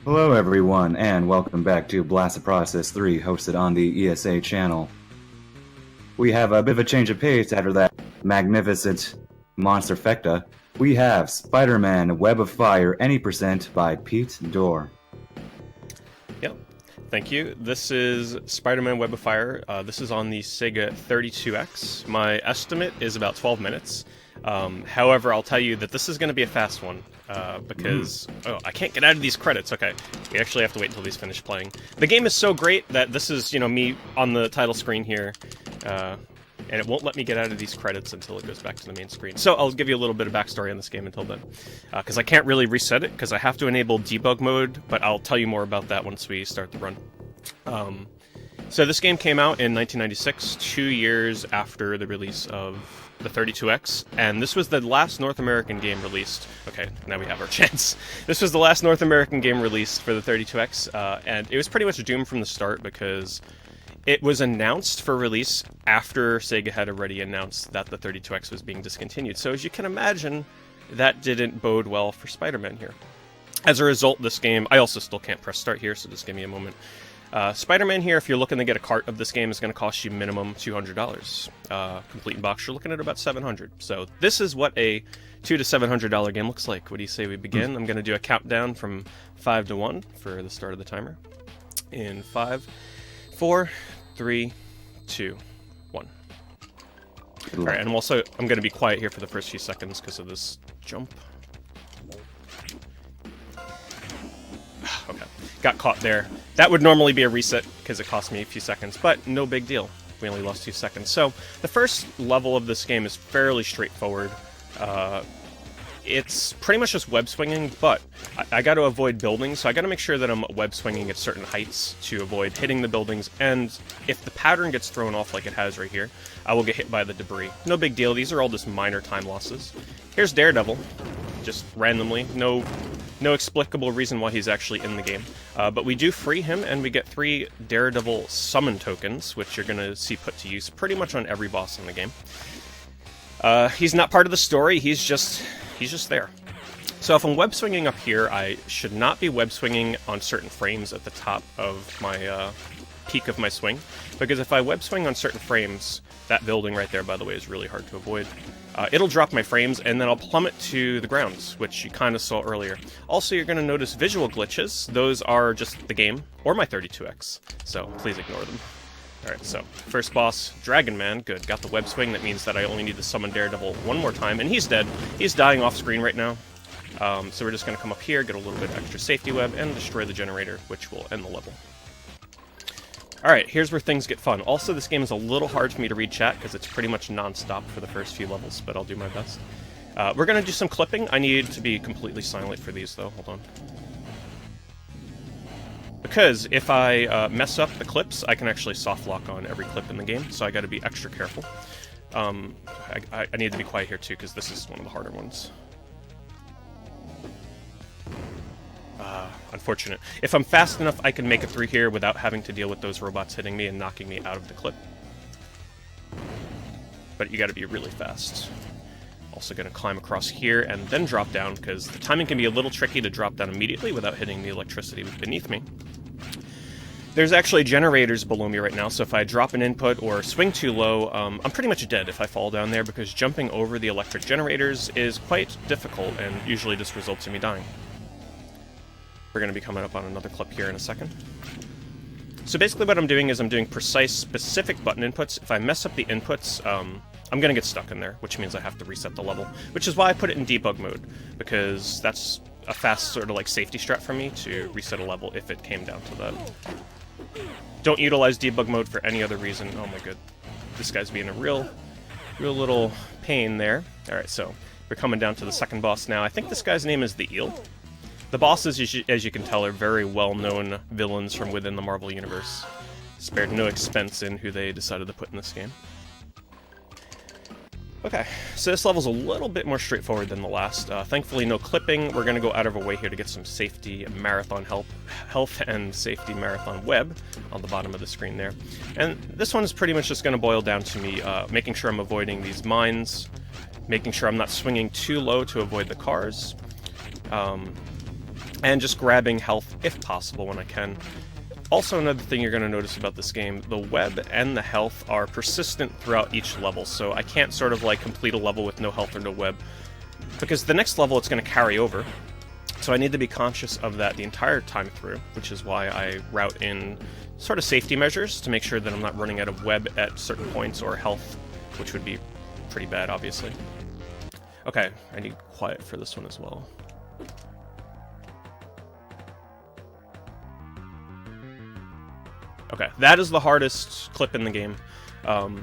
Hello, everyone, and welcome back to Blast the Process 3, hosted on the ESA channel. We have a bit of a change of pace after that magnificent monster fecta. We have Spider-Man Web of Fire Any Percent by PeteDorr. Yep. Thank you. This is Spider-Man Web of Fire. This is on the Sega 32X. My estimate is about 12 minutes. However, I'll tell you that this is going to be a fast one because I can't get out of these credits. Okay, we actually have to wait until these finish playing. The game is so great that this is, me on the title screen here, and it won't let me get out of these credits until it goes back to the main screen. So I'll give you a little bit of backstory on this game until then, because I can't really reset it because I have to enable debug mode, but I'll tell you more about that once we start the run. So this game came out in 1996, 2 years after the release of the 32X, and this was the last North American game released. Okay, now we have our chance. This was the last North American game released for the 32X, and it was pretty much doomed from the start because it was announced for release after Sega had already announced that the 32X was being discontinued. So as you can imagine, that didn't bode well for Spider-Man here. As a result, this game, I also still can't press start here, so just give me a moment. Spider-Man here, if you're looking to get a cart of this game, is going to cost you minimum $200. Complete in box, you're looking at about $700. So this is what a $200 to $700 game looks like. What do you say we begin? I'm going to do a countdown from 5 to 1 for the start of the timer. In 5, 4, 3, 2, 1. All right, and I'm going to be quiet here for the first few seconds because of this jump. Okay, got caught there. That would normally be a reset because it cost me a few seconds, but no big deal. We only lost 2 seconds. So the first level of this game is fairly straightforward. It's pretty much just web swinging, but I got to avoid buildings, so I got to make sure that I'm web swinging at certain heights to avoid hitting the buildings, and if the pattern gets thrown off like it has right here, I will get hit by the debris. No big deal, these are all just minor time losses. Here's Daredevil, just randomly, no explicable reason why he's actually in the game. But we do free him, and we get 3 Daredevil summon tokens, which you're going to see put to use pretty much on every boss in the game. He's not part of the story, he's just there. So if I'm web swinging up here, I should not be web swinging on certain frames at the top of my peak of my swing, because if I web swing on certain frames, that building right there, by the way, is really hard to avoid. It'll drop my frames, and then I'll plummet to the ground, which you kind of saw earlier. Also, you're going to notice visual glitches. Those are just the game, or my 32X, so please ignore them. Alright, so, first boss, Dragon Man. Good, got the web swing. That means that I only need to summon Daredevil one more time, and he's dead. He's dying off screen right now. So we're just going to come up here, get a little bit extra safety web, and destroy the generator, which will end the level. Alright, here's where things get fun. Also, this game is a little hard for me to read chat, because it's pretty much non-stop for the first few levels, but I'll do my best. We're going to do some clipping. I need to be completely silent for these, though. Hold on. Because if I mess up the clips, I can actually soft lock on every clip in the game, so I gotta be extra careful. I need to be quiet here too, because this is one of the harder ones. Unfortunate. If I'm fast enough, I can make it through here without having to deal with those robots hitting me and knocking me out of the clip. But you gotta be really fast. Also gonna climb across here and then drop down, because the timing can be a little tricky to drop down immediately without hitting the electricity beneath me. There's actually generators below me right now, so if I drop an input or swing too low, I'm pretty much dead if I fall down there, because jumping over the electric generators is quite difficult and usually just results in me dying. We're going to be coming up on another clip here in a second. So basically what I'm doing is I'm doing precise, specific button inputs. If I mess up the inputs, I'm going to get stuck in there, which means I have to reset the level, which is why I put it in debug mode, because that's a fast sort of like safety strat for me to reset a level if it came down to that. Don't utilize debug mode for any other reason. Oh my god. This guy's being a real little pain there. Alright, so we're coming down to the second boss now. I think this guy's name is the Eel. The bosses, as you can tell, are very well-known villains from within the Marvel Universe. Spared no expense in who they decided to put in this game. Okay, so this level's a little bit more straightforward than the last. Thankfully, no clipping. We're going to go out of our way here to get some safety marathon health and safety marathon web on the bottom of the screen there. And this one is pretty much just going to boil down to me making sure I'm avoiding these mines, making sure I'm not swinging too low to avoid the cars, and just grabbing health if possible when I can. Also, another thing you're going to notice about this game, the web and the health are persistent throughout each level, so I can't sort of like complete a level with no health or no web, because the next level it's going to carry over, so I need to be conscious of that the entire time through, which is why I route in sort of safety measures to make sure that I'm not running out of web at certain points or health, which would be pretty bad, obviously. Okay, I need quiet for this one as well. Okay, that is the hardest clip in the game.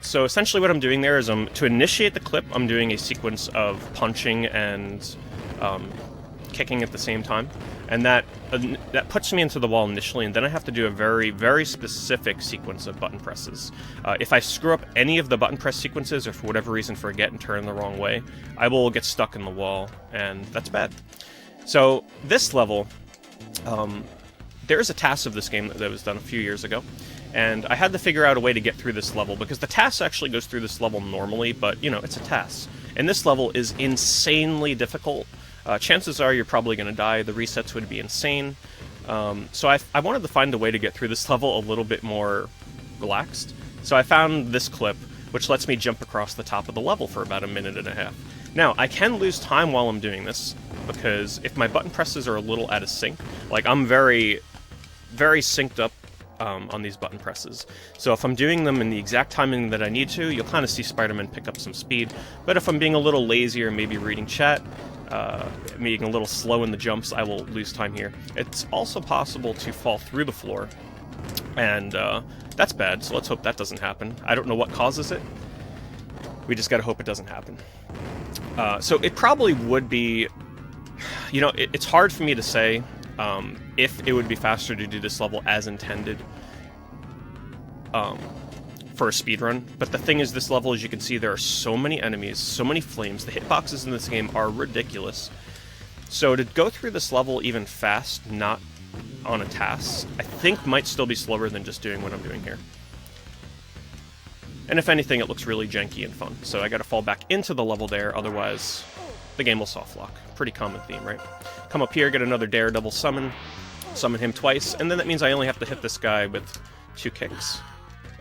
So essentially what I'm doing there is to initiate the clip, I'm doing a sequence of punching and kicking at the same time. And that puts me into the wall initially, and then I have to do a very, very specific sequence of button presses. If I screw up any of the button press sequences, or for whatever reason forget and turn the wrong way, I will get stuck in the wall, and that's bad. So this level, there's a task of this game that was done a few years ago, and I had to figure out a way to get through this level, because the task actually goes through this level normally, but, you know, it's a task. And this level is insanely difficult. Chances are you're probably going to die. The resets would be insane. So I wanted to find a way to get through this level a little bit more relaxed. So I found this clip, which lets me jump across the top of the level for about 1.5 minutes. Now, I can lose time while I'm doing this, because if my button presses are a little out of sync, like I'm very, very synced up on these button presses. So if I'm doing them in the exact timing that I need to, you'll kind of see Spider-Man pick up some speed. But if I'm being a little lazy or maybe reading chat, being a little slow in the jumps, I will lose time here. It's also possible to fall through the floor, and that's bad, so let's hope that doesn't happen. I don't know what causes it. We just gotta hope it doesn't happen. So it probably would be... You know, it's hard for me to say if it would be faster to do this level as intended for a speedrun, but the thing is, this level, as you can see, there are so many enemies, so many flames. The hitboxes in this game are ridiculous. So to go through this level even fast, not on a task, I think might still be slower than just doing what I'm doing here. And if anything, it looks really janky and fun. So I gotta fall back into the level there, otherwise the game will soft lock. Pretty common theme, right? Come up here, get another Daredevil summon him twice, and then that means I only have to hit this guy with 2 kicks.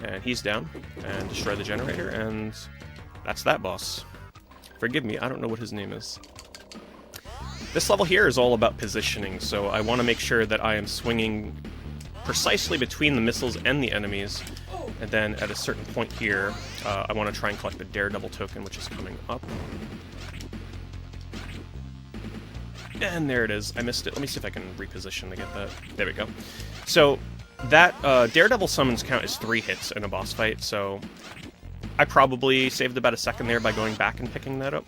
And he's down, and destroy the generator, and that's that boss. Forgive me, I don't know what his name is. This level here is all about positioning, so I want to make sure that I am swinging precisely between the missiles and the enemies, and then at a certain point here, I want to try and collect the Daredevil token, which is coming up. And there it is. I missed it. Let me see if I can reposition to get that. There we go. So that Daredevil summons count as 3 hits in a boss fight, so I probably saved about a second there by going back and picking that up.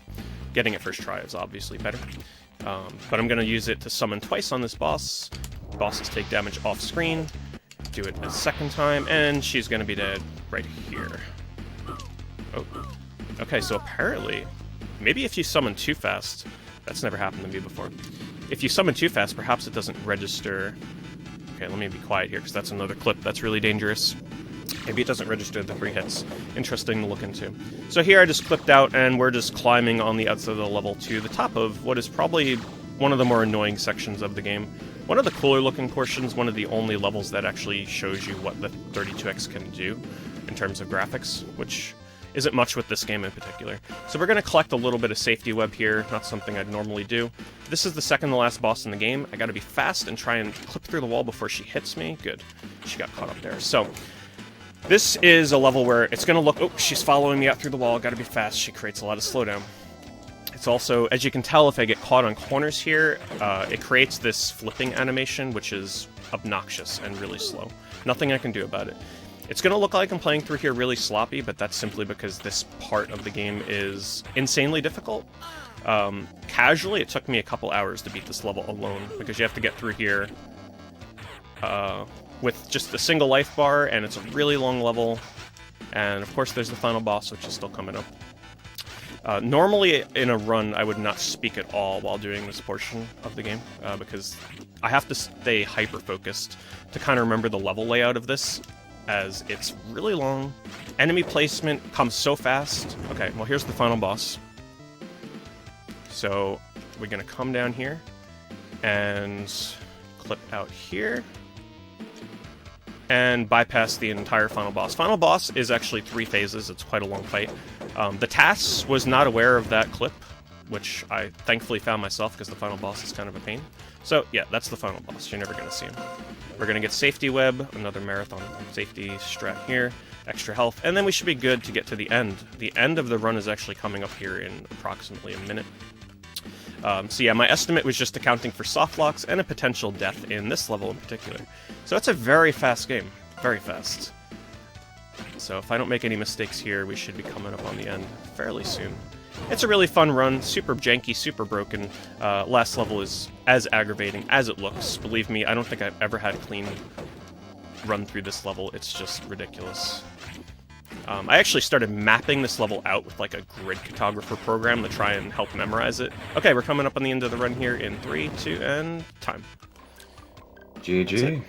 Getting it first try is obviously better. But I'm going to use it to summon twice on this boss. Bosses take damage off screen. Do it a second time, and she's going to be dead right here. Oh. Okay, so apparently, maybe if you summon too fast, that's never happened to me before. If you summon too fast, perhaps it doesn't register. Okay, let me be quiet here, because that's another clip that's really dangerous. Maybe it doesn't register the 3 hits. Interesting to look into. So here I just clipped out, and we're just climbing on the outside of the level to the top of what is probably one of the more annoying sections of the game. One of the cooler looking portions, one of the only levels that actually shows you what the 32X can do in terms of graphics, which isn't much with this game in particular. So we're going to collect a little bit of safety web here, not something I'd normally do. This is the second to last boss in the game. I got to be fast and try and clip through the wall before she hits me. Good. She got caught up there. So this is a level where it's going to look... Oh, she's following me out through the wall. Got to be fast. She creates a lot of slowdown. It's also, as you can tell, if I get caught on corners here, it creates this flipping animation, which is obnoxious and really slow. Nothing I can do about it. It's going to look like I'm playing through here really sloppy, but that's simply because this part of the game is insanely difficult. Casually, it took me a couple hours to beat this level alone, because you have to get through here with just a single life bar, and it's a really long level. And of course, there's the final boss, which is still coming up. Normally, in a run, I would not speak at all while doing this portion of the game, because I have to stay hyper-focused to kind of remember the level layout of this, as it's really long. Enemy placement comes so fast. Okay, well, here's the final boss. So we're going to come down here, and clip out here, and bypass the entire final boss. Final boss is actually 3 phases. It's quite a long fight. The TAS was not aware of that clip, which I thankfully found myself because the final boss is kind of a pain. So yeah, that's the final boss. You're never going to see him. We're going to get safety web, another marathon safety strat here, extra health, and then we should be good to get to the end. The end of the run is actually coming up here in approximately a minute. So yeah, my estimate was just accounting for soft locks and a potential death in this level in particular. So it's a very fast game. Very fast. So if I don't make any mistakes here, we should be coming up on the end fairly soon. It's a really fun run, super janky, super broken. Last level is as aggravating as it looks. Believe me, I don't think I've ever had a clean run through this level. It's just ridiculous. I actually started mapping this level out with like a grid cartographer program to try and help memorize it. Okay, we're coming up on the end of the run here in 3, 2, and time. GG.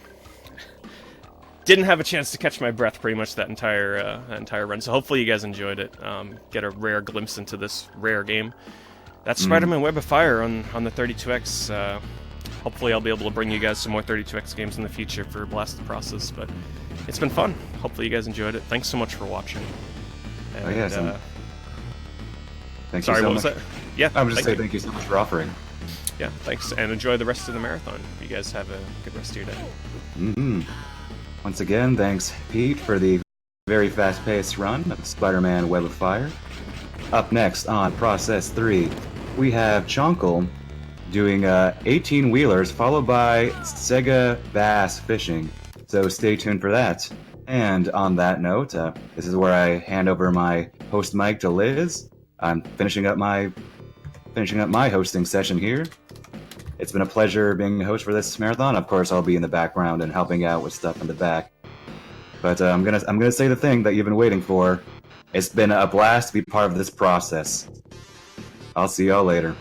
Didn't have a chance to catch my breath pretty much that entire run, so hopefully you guys enjoyed it. Get a rare glimpse into this rare game. That's Spider-Man Web of Fire on the 32X. Hopefully I'll be able to bring you guys some more 32X games in the future for Blast the Process, but it's been fun. Hopefully you guys enjoyed it. Thanks so much for watching. And, oh yeah, thank you sorry, so what much. was that? Yeah, I would just say thank you so much for offering. Yeah, thanks, and enjoy the rest of the marathon. You guys have a good rest of your day. Mm-hmm. Once again, thanks, Pete, for the very fast-paced run of Spider-Man Web of Fire. Up next on Process 3, we have Chonkle doing 18-wheelers, followed by Sega Bass Fishing. So stay tuned for that. And on that note, this is where I hand over my host mic to Liz. I'm finishing up my hosting session here. It's been a pleasure being a host for this marathon. Of course, I'll be in the background and helping out with stuff in the back. But I'm gonna say the thing that you've been waiting for. It's been a blast to be part of this process. I'll see y'all later.